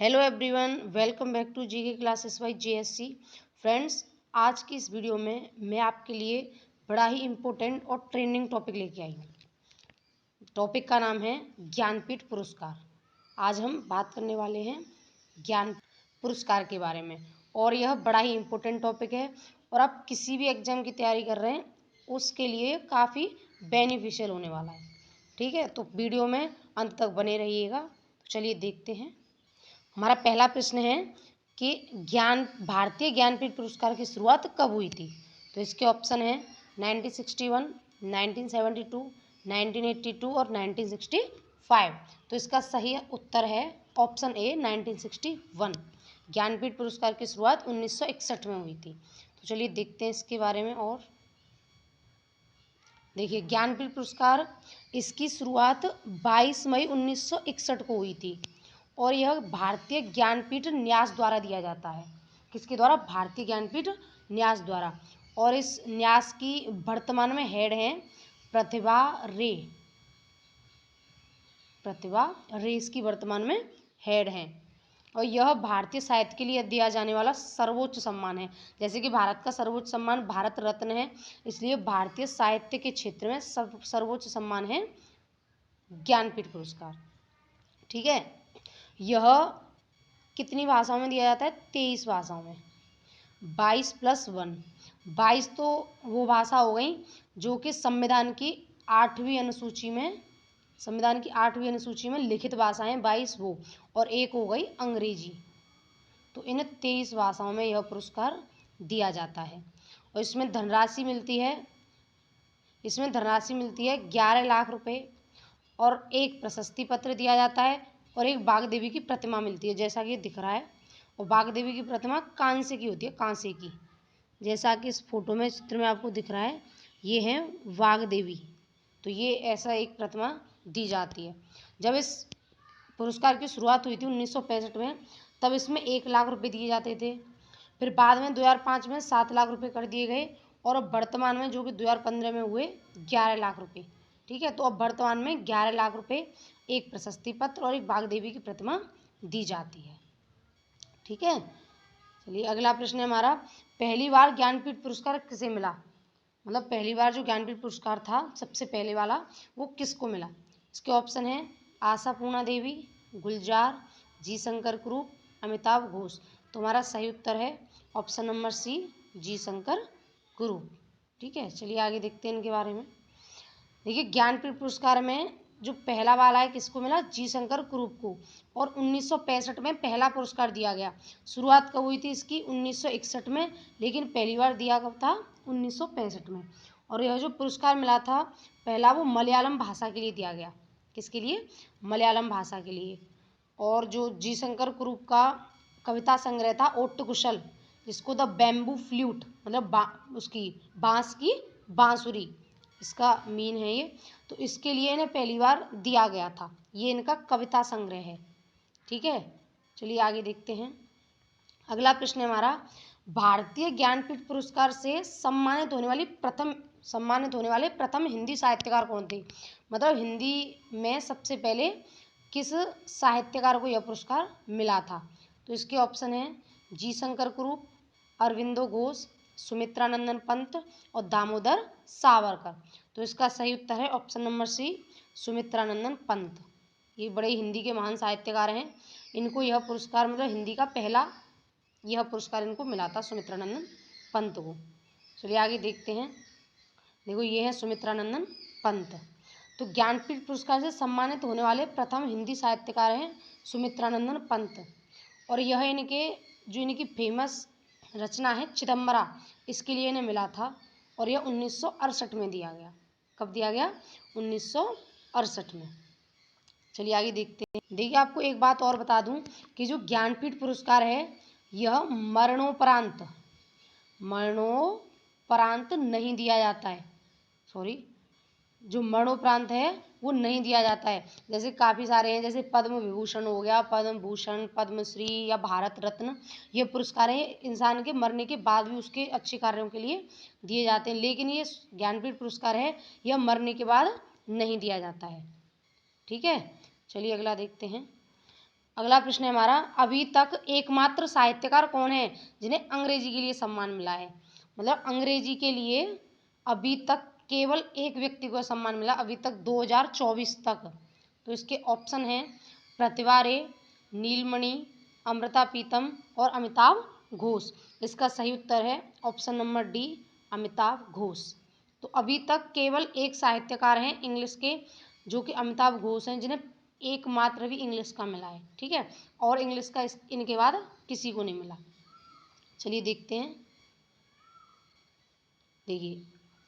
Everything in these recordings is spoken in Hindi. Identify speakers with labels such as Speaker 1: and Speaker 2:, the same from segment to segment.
Speaker 1: Hello everyone, welcome back to GK classes by JSC. Friends, आज की इस वीडियो में मैं आपके लिए बड़ा ही इम्पोर्टेंट और ट्रेंडिंग टॉपिक लेके आई हूँ। टॉपिक का नाम है ज्ञानपीठ पुरस्कार। आज हम बात करने वाले हैं ज्ञान पुरस्कार के बारे में, और यह बड़ा ही इम्पोर्टेंट टॉपिक है और आप किसी भी एग्जाम की तैयारी कर रहे हैं उसके लिए काफ़ी बेनिफिशियल होने वाला है। ठीक है, तो वीडियो में अंत तक बने रहिएगा। तो चलिए देखते हैं। हमारा पहला प्रश्न है कि भारतीय ज्ञानपीठ पुरस्कार की शुरुआत कब हुई थी। तो इसके ऑप्शन है 1961, 1972, 1982 और 1965। तो इसका सही उत्तर है ऑप्शन ए 1961। ज्ञानपीठ पुरस्कार की शुरुआत 1961 में हुई थी। तो चलिए देखते हैं इसके बारे में। और देखिए, ज्ञानपीठ पुरस्कार इसकी शुरुआत 22 मई 1961 को हुई थी और यह भारतीय ज्ञानपीठ न्यास द्वारा दिया जाता है। किसके द्वारा? भारतीय ज्ञानपीठ न्यास द्वारा। और इस न्यास की वर्तमान में हेड हैं प्रतिभा रे। प्रतिभा रे इसकी वर्तमान में हेड हैं। और यह भारतीय साहित्य के लिए दिया जाने वाला सर्वोच्च सम्मान है। जैसे कि भारत का सर्वोच्च सम्मान भारत रत्न है, इसलिए भारतीय साहित्य के क्षेत्र में सर्वोच्च सम्मान है ज्ञानपीठ पुरस्कार। ठीक है, यह कितनी भाषाओं में दिया जाता है? 23 भाषाओं में। 22 + 1, 22 तो वो भाषा हो गई जो कि संविधान की 8वीं अनुसूची में लिखित भाषाएं 22 वो, और एक हो गई अंग्रेजी। तो इन 23 भाषाओं में यह पुरस्कार दिया जाता है। और इसमें धनराशि मिलती है 11 लाख रुपए, और एक प्रशस्ति पत्र दिया जाता है, और एक बाग देवी की प्रतिमा मिलती है, जैसा कि दिख रहा है। और बाग देवी की प्रतिमा कांसे की होती है, कांसे की, जैसा कि इस फोटो में चित्र में आपको दिख रहा है। ये है बाग देवी। तो ये ऐसा एक प्रतिमा दी जाती है। जब इस पुरस्कार की शुरुआत हुई थी 1965 में, तब इसमें 1 लाख रुपए दिए जाते थे। फिर बाद में 2005 में 7 लाख रुपए कर दिए गए, और अब वर्तमान में जो कि 2015 में हुए 11 लाख रुपए। ठीक है, तो अब वर्तमान में 11 लाख रुपए, एक प्रशस्ति पत्र और एक बाग देवी की प्रतिमा दी जाती है। ठीक है, चलिए अगला प्रश्न है हमारा, पहली बार ज्ञानपीठ पुरस्कार किसे मिला? मतलब पहली बार जो ज्ञानपीठ पुरस्कार था सबसे पहले वाला, वो किसको मिला? इसके ऑप्शन है आशापूर्णा देवी, गुलजार, जी शंकर कुरूप, अमिताभ घोष। तो हमारा सही उत्तर है ऑप्शन नंबर सी, जी शंकर कुरूप। ठीक है, चलिए आगे देखते हैं इनके बारे में। देखिए, ज्ञानपीठ पुरस्कार में जो पहला वाला है किसको मिला? जी शंकर कुरूप को। और 1965 में पहला पुरस्कार दिया गया। शुरुआत कब हुई थी इसकी? 1961 में, लेकिन पहली बार दिया कब था? 1965 में। और यह जो पुरस्कार मिला था पहला, वो मलयालम भाषा के लिए दिया गया। किसके लिए? मलयालम भाषा के लिए। और जो जी शंकर कुरूप का कविता संग्रह था ओट्ट कुशल, जिसको द बैम्बू फ्लूट, मतलब उसकी बांस की बांसुरी, इसका मीन है ये। तो इसके लिए इन्हें पहली बार दिया गया था। ये इनका कविता संग्रह है। ठीक है, चलिए आगे देखते हैं। अगला प्रश्न है हमारा, भारतीय ज्ञानपीठ पुरस्कार से सम्मानित होने वाले प्रथम हिंदी साहित्यकार कौन थे? मतलब हिंदी में सबसे पहले किस साहित्यकार को यह पुरस्कार मिला था? तो इसके ऑप्शन है जी शंकर कुरूप, अरविंदो घोष, सुमित्रानंदन पंत और दामोदर सावरकर। तो इसका सही उत्तर है option number C, Sumitranandan Pant. ये बड़े हिंदी के महान साहित्यकार हैं। इनको यह पुरस्कार, मतलब हिंदी का पहला यह पुरस्कार इनको मिला था, सुमित्रानंदन पंत को। चलिए आगे देखते हैं। देखो, ये है सुमित्रानंदन पंत। तो ज्ञानपीठ पुरस्कार से सम्मानित होने वाले प्रथम हिंदी साहित्यकार हैं सुमित्रानंदन पंत। और यह इनकी फेमस रचना है चिदम्बरा, इसके लिए इन्हें मिला था। और यह 1968 में दिया गया। कब दिया गया? 1968 में। चलिए आगे देखते हैं। देखिए, आपको एक बात और बता दूं कि जो ज्ञानपीठ पुरस्कार है यह मरणोपरांत नहीं दिया जाता है। जो मरणोपरांत है वो नहीं दिया जाता है। जैसे काफ़ी सारे हैं, जैसे पद्म विभूषण हो गया, पद्म भूषण, पद्मश्री या भारत रत्न। ये पुरस्कार हैं इंसान के मरने के बाद भी उसके अच्छे कार्यों के लिए दिए जाते हैं। लेकिन ये ज्ञानपीठ पुरस्कार है, यह मरने के बाद नहीं दिया जाता है। ठीक है, चलिए अगला देखते हैं। अगला प्रश्न है हमारा, अभी तक एकमात्र साहित्यकार कौन है जिन्हें अंग्रेजी के लिए सम्मान मिला है। मतलब अंग्रेजी के लिए अभी तक केवल एक व्यक्ति को सम्मान मिला अभी तक 2024 तक। तो इसके ऑप्शन हैं प्रतिभा रे, नीलमणि, अमृता प्रीतम और अमिताभ घोष। इसका सही उत्तर है option number D, Amitabh Ghosh. तो अभी तक केवल एक साहित्यकार हैं इंग्लिश के, जो कि अमिताभ घोष हैं, जिन्हें एकमात्र भी इंग्लिश का मिला है। ठीक है, और इंग्लिश का इनके बाद किसी को नहीं मिला। चलिए देखते हैं। देखिए,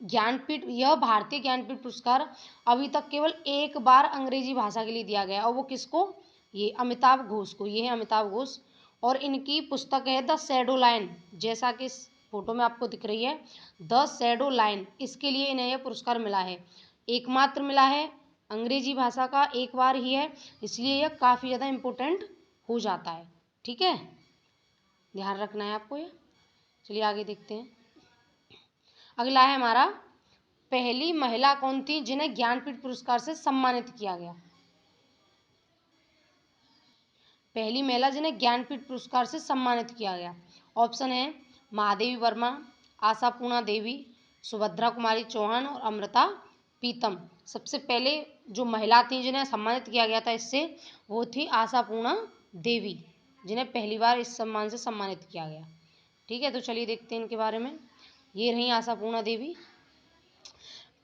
Speaker 1: ज्ञानपीठ, यह भारतीय ज्ञानपीठ पुरस्कार अभी तक केवल एक बार अंग्रेजी भाषा के लिए दिया गया, और वो किसको, ये अमिताभ घोष को। ये है अमिताभ घोष, और इनकी पुस्तक है द शैडो लाइन, जैसा कि इस फोटो में आपको दिख रही है, द शैडो लाइन। इसके लिए इन्हें यह पुरस्कार मिला है, एकमात्र मिला है, अंग्रेजी भाषा का एक बार ही है, इसलिए यह काफ़ी ज़्यादा इम्पोर्टेंट हो जाता है। ठीक है, ध्यान रखना है आपको ये। चलिए आगे देखते हैं। अगला है हमारा, पहली महिला कौन थी जिन्हें ज्ञानपीठ पुरस्कार से सम्मानित किया गया। पहली महिला जिन्हें ज्ञानपीठ पुरस्कार से सम्मानित किया गया। ऑप्शन है महादेवी वर्मा, आशापूर्णा देवी, सुभद्रा कुमारी चौहान और अमृता प्रीतम। सबसे पहले जो महिला थी जिन्हें सम्मानित किया गया था इससे, वो थी आशापूर्णा देवी, जिन्हें पहली बार इस सम्मान से सम्मानित किया गया। ठीक है, तो चलिए देखते हैं इनके बारे में। ये रही आशापूर्णा देवी।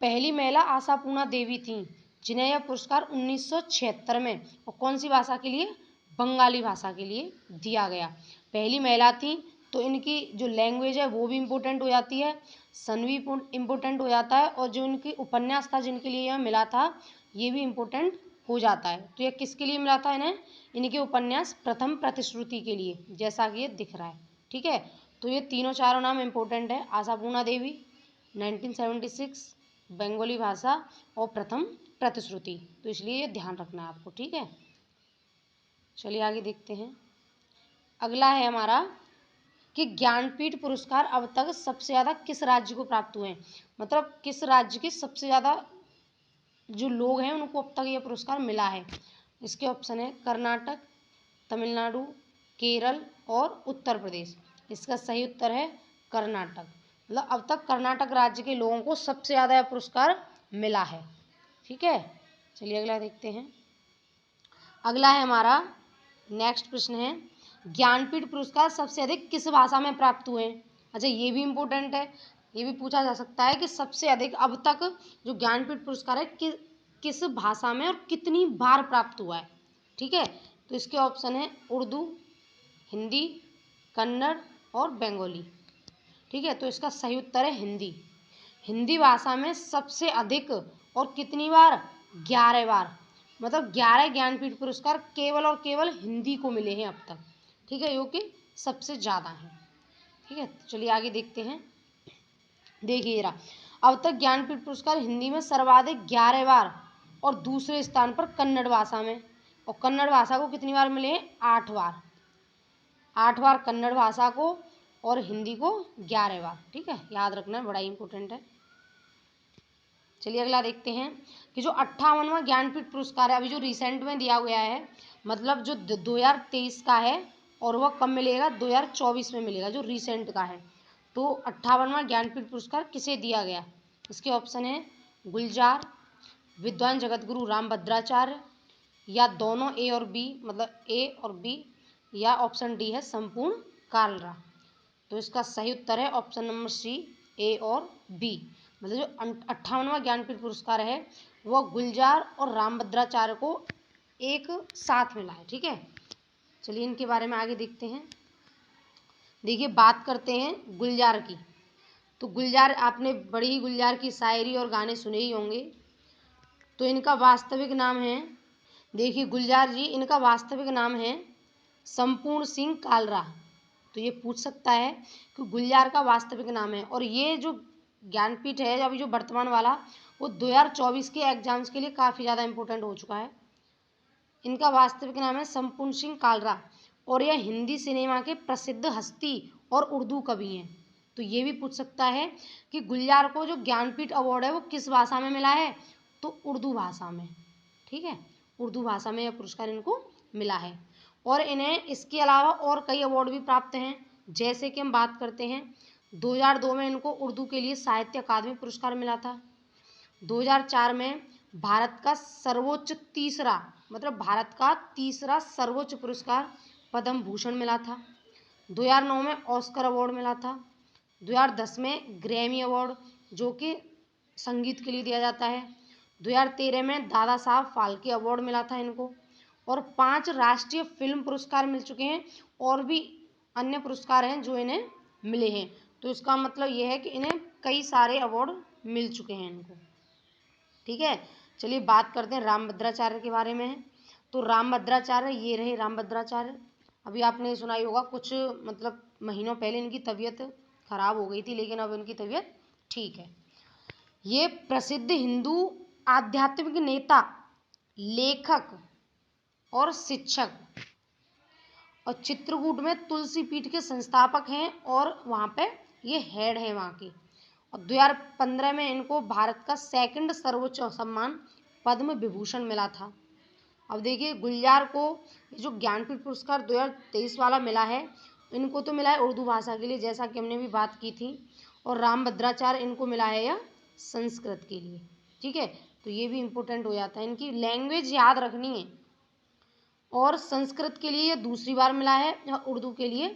Speaker 1: पहली महिला आशापूर्णा देवी थी, जिन्हें यह पुरस्कार 1976 में, और कौन सी भाषा के लिए, बंगाली भाषा के लिए दिया गया। पहली महिला थी, तो इनकी जो लैंग्वेज है वो भी इम्पोर्टेंट हो जाती है, सन भी इम्पोर्टेंट हो जाता है, और जो इनकी उपन्यास था जिनके लिए यह मिला था, ये भी इम्पोर्टेंट हो जाता है। तो यह किसके लिए मिला था इन्हें, इनके उपन्यास प्रथम प्रतिश्रुति के लिए, जैसा कि ये दिख रहा है। ठीक है, तो ये तीनों चारों नाम इम्पोर्टेंट है, आशापूर्णा देवी 1976, बंगाली भाषा, और प्रथम प्रतिश्रुति, तो इसलिए ये ध्यान रखना है आपको। ठीक है, चलिए आगे देखते हैं। अगला है हमारा कि ज्ञानपीठ पुरस्कार अब तक सबसे ज़्यादा किस राज्य को प्राप्त हुए हैं। मतलब किस राज्य के सबसे ज़्यादा जो लोग हैं उनको अब तक ये पुरस्कार मिला है। इसके ऑप्शन है कर्नाटक, तमिलनाडु, केरल और उत्तर प्रदेश। इसका सही उत्तर है कर्नाटक। मतलब अब तक कर्नाटक राज्य के लोगों को सबसे ज़्यादा यह पुरस्कार मिला है। ठीक है, चलिए अगला देखते हैं। अगला है हमारा, नेक्स्ट प्रश्न है, ज्ञानपीठ पुरस्कार सबसे अधिक किस भाषा में प्राप्त हुए हैं। अच्छा, ये भी इम्पोर्टेंट है, ये भी पूछा जा सकता है कि सबसे अधिक अब तक जो ज्ञानपीठ पुरस्कार है किस भाषा में और कितनी बार प्राप्त हुआ है। ठीक है, तो इसके ऑप्शन है उर्दू, हिंदी, कन्नड़ और बंगाली। ठीक है, तो इसका सही उत्तर है हिंदी। हिंदी भाषा में सबसे अधिक, और कितनी बार, 11 बार। मतलब 11 ज्ञानपीठ पुरस्कार केवल और केवल हिंदी को मिले हैं अब तक। ठीक है, जो कि सबसे ज़्यादा है। ठीक है, तो चलिए आगे देखते हैं। देखिए जरा, अब तक ज्ञानपीठ पुरस्कार हिंदी में सर्वाधिक 11 बार, और दूसरे स्थान पर कन्नड़ भाषा में, और कन्नड़ भाषा को कितनी बार मिले हैं, 8 बार। 8 बार कन्नड़ भाषा को, और हिंदी को 11 बार। ठीक है, याद रखना, बड़ा ही इंपॉर्टेंट है। चलिए अगला देखते हैं कि जो 58वां ज्ञानपीठ पुरस्कार है, अभी जो रिसेंट में दिया गया है, मतलब जो 2023 का है, और वह कब मिलेगा, 2024 में मिलेगा, जो रिसेंट का है। तो 58वां ज्ञानपीठ पुरस्कार किसे दिया गया। इसके ऑप्शन है गुलजार, विद्वान जगतगुरु रामभद्राचार्य, या दोनों ए और बी, मतलब ए और बी, या ऑप्शन डी है संपूर्ण कालरा। तो इसका सही उत्तर है ऑप्शन नंबर सी, ए और बी। मतलब जो 58वां ज्ञानपीठ पुरस्कार है वह गुलजार और रामभद्राचार्य को एक साथ मिला है। ठीक है, चलिए इनके बारे में आगे देखते हैं। देखिए, बात करते हैं गुलजार की। तो गुलजार, आपने बड़ी ही गुलजार की शायरी और गाने सुने ही होंगे। तो इनका वास्तविक नाम है, देखिए गुलजार जी, इनका वास्तविक नाम है संपूर्ण सिंह कालरा। तो ये पूछ सकता है कि गुलजार का वास्तविक नाम है, और ये जो ज्ञानपीठ है अभी जो वर्तमान वाला, वो 2024 के एग्जाम्स के लिए काफ़ी ज़्यादा इम्पोर्टेंट हो चुका है। इनका वास्तविक नाम है संपूर्ण सिंह कालरा, और यह हिंदी सिनेमा के प्रसिद्ध हस्ती और उर्दू कवि हैं। तो ये भी पूछ सकता है कि गुलजार को जो ज्ञानपीठ अवार्ड है वो किस भाषा में मिला है, तो उर्दू भाषा में। ठीक है, उर्दू भाषा में यह पुरस्कार इनको मिला है। और इन्हें इसके अलावा और कई अवार्ड भी प्राप्त हैं। जैसे कि हम बात करते हैं 2002 में इनको उर्दू के लिए साहित्य अकादमी पुरस्कार मिला था। 2004 में भारत का सर्वोच्च भारत का तीसरा सर्वोच्च पुरस्कार पद्म भूषण मिला था। 2009 में ऑस्कर अवार्ड मिला था। 2010 में ग्रैमी अवार्ड जो कि संगीत के लिए दिया जाता है। 2013 में दादा साहब फाल्के अवार्ड मिला था इनको, और 5 राष्ट्रीय फिल्म पुरस्कार मिल चुके हैं, और भी अन्य पुरस्कार हैं जो इन्हें मिले हैं। तो इसका मतलब यह है कि इन्हें कई सारे अवार्ड मिल चुके हैं इनको। ठीक है, चलिए बात करते हैं रामभद्राचार्य के बारे में। तो रामभद्राचार्य ये रहे रामभद्राचार्य। अभी आपने सुना ही होगा, कुछ महीनों पहले इनकी तबीयत खराब हो गई थी, लेकिन अब इनकी तबीयत ठीक है। ये प्रसिद्ध हिंदू आध्यात्मिक नेता, लेखक और शिक्षक और चित्रकूट में तुलसी पीठ के संस्थापक हैं, और वहाँ पे ये हेड है वहाँ की। और 2015 में इनको भारत का सेकंड सर्वोच्च सम्मान पद्म विभूषण मिला था। अब देखिए, गुलजार को जो ज्ञानपीठ पुरस्कार 2023 वाला मिला है, इनको तो मिला है उर्दू भाषा के लिए, जैसा कि हमने भी बात की थी, और रामभद्राचार्य इनको मिला है यह संस्कृत के लिए। ठीक है, तो ये भी इम्पोर्टेंट हो जाता है, इनकी लैंग्वेज याद रखनी है। और संस्कृत के लिए ये दूसरी बार मिला है, और उर्दू के लिए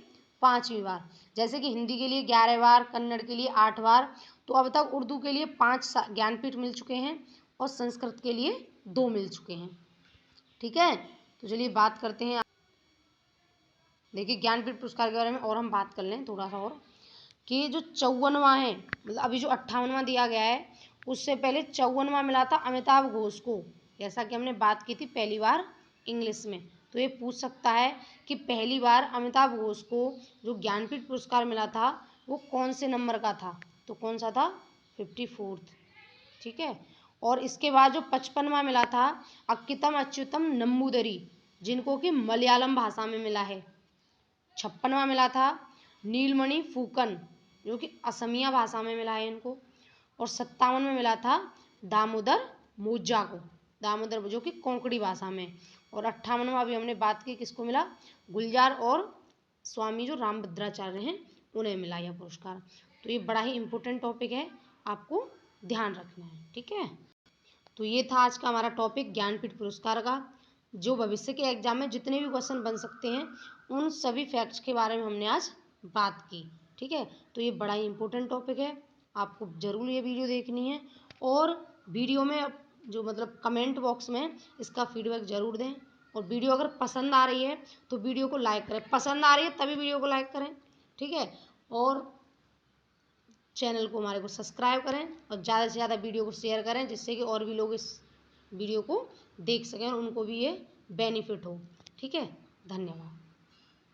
Speaker 1: 5वीं बार। जैसे कि हिंदी के लिए 11 बार, कन्नड़ के लिए 8 बार, तो अब तक उर्दू के लिए 5 ज्ञानपीठ मिल चुके हैं, और संस्कृत के लिए 2 मिल चुके हैं। ठीक है, तो चलिए बात करते हैं। देखिए, ज्ञानपीठ पुरस्कार के बारे में और हम बात कर लें थोड़ा सा, और कि जो 54वां है, अभी जो 58वां दिया गया है, उससे पहले 54वां मिला था अमिताभ घोष को, जैसा कि हमने बात की थी पहली बार इंग्लिश में। तो ये पूछ सकता है कि पहली बार अमिताभ घोष को जो ज्ञानपीठ पुरस्कार मिला था वो कौन से नंबर का था, तो कौन सा था, 54th। ठीक है, और इसके बाद जो 55वां मिला था अक्कितम अच्युतम नंबूदरी, जिनको कि मलयालम भाषा में मिला है। 56वां मिला था नीलमणि फूकन, जो कि असमिया भाषा में मिला है इनको। और 57 में मिला था दामोदर मोजा को, दामोदर जो कि कोंकणी भाषा में। और 58वां अभी हमने बात की, किसको मिला, गुलजार और स्वामी जो रामभद्राचार्य हैं उन्हें मिला यह पुरस्कार। तो ये बड़ा ही इम्पोर्टेंट टॉपिक है, आपको ध्यान रखना है। ठीक है, तो ये था आज का हमारा टॉपिक ज्ञानपीठ पुरस्कार का, जो भविष्य के एग्जाम में जितने भी क्वेश्चन बन सकते हैं उन सभी फैक्ट्स के बारे में हमने आज बात की। ठीक है, तो ये बड़ा ही इम्पोर्टेंट टॉपिक है, आपको ज़रूर ये वीडियो देखनी है, और वीडियो में जो कमेंट बॉक्स में इसका फीडबैक ज़रूर दें। और वीडियो अगर पसंद आ रही है तो वीडियो को लाइक करें, पसंद आ रही है तभी वीडियो को लाइक करें। ठीक है, और चैनल को हमारे को सब्सक्राइब करें, और ज़्यादा से ज़्यादा वीडियो को शेयर करें, जिससे कि और भी लोग इस वीडियो को देख सकें और उनको भी ये बेनिफिट हो। ठीक है, धन्यवाद।